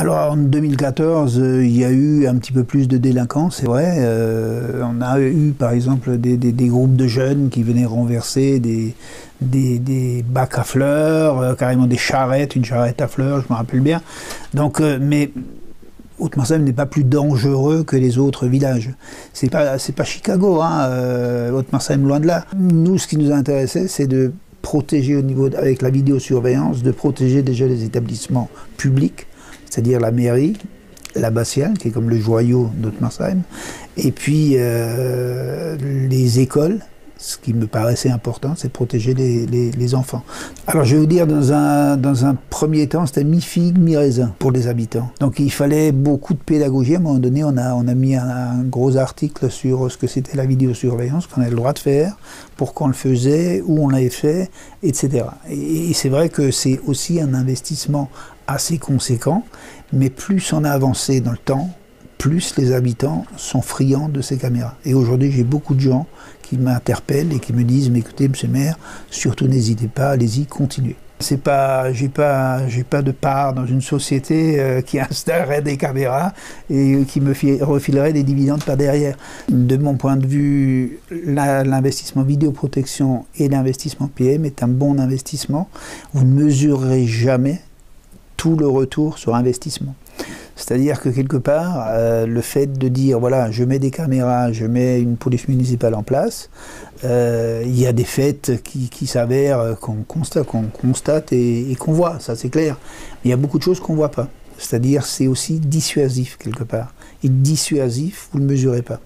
Alors en 2014, il y a eu un petit peu plus de délinquance, c'est vrai. On a eu par exemple des groupes de jeunes qui venaient renverser des bacs à fleurs, carrément des charrettes, une charrette à fleurs, je me rappelle bien. Donc, mais Haute-Marsheim n'est pas plus dangereux que les autres villages. C'est pas Chicago, hein, Haute-Marsheim, loin de là. Nous, ce qui nous intéressait, c'est de protéger au niveau, avec la vidéosurveillance, de protéger déjà les établissements publics, c'est-à-dire la mairie, l'abbatiale, qui est comme le joyau d'Haute-Marsheim, et puis les écoles. Ce qui me paraissait important, c'est de protéger les enfants. Alors je vais vous dire, dans un premier temps, c'était mi-figue, mi-raisin pour les habitants. Donc il fallait beaucoup de pédagogie. À un moment donné, on a mis un gros article sur ce que c'était la vidéosurveillance, qu'on avait le droit de faire, pourquoi on le faisait, où on l'avait fait, etc. Et c'est vrai que c'est aussi un investissement assez conséquent, mais plus on a avancé dans le temps, plus les habitants sont friands de ces caméras. Et aujourd'hui, j'ai beaucoup de gens qui m'interpellent et qui me disent « Mais écoutez, monsieur le maire, surtout n'hésitez pas, allez-y, continuez ». J'ai pas de part dans une société qui installerait des caméras et qui me refilerait des dividendes par derrière. De mon point de vue, l'investissement vidéoprotection et l'investissement PM est un bon investissement. Vous ne mesurerez jamais tout le retour sur investissement. C'est-à-dire que quelque part, le fait de dire, voilà, je mets des caméras, je mets une police municipale en place, il y a des faits qui s'avèrent, qu'on constate et qu'on voit, ça c'est clair. Mais il y a beaucoup de choses qu'on ne voit pas. C'est-à-dire c'est aussi dissuasif quelque part. Et dissuasif, vous ne le mesurez pas.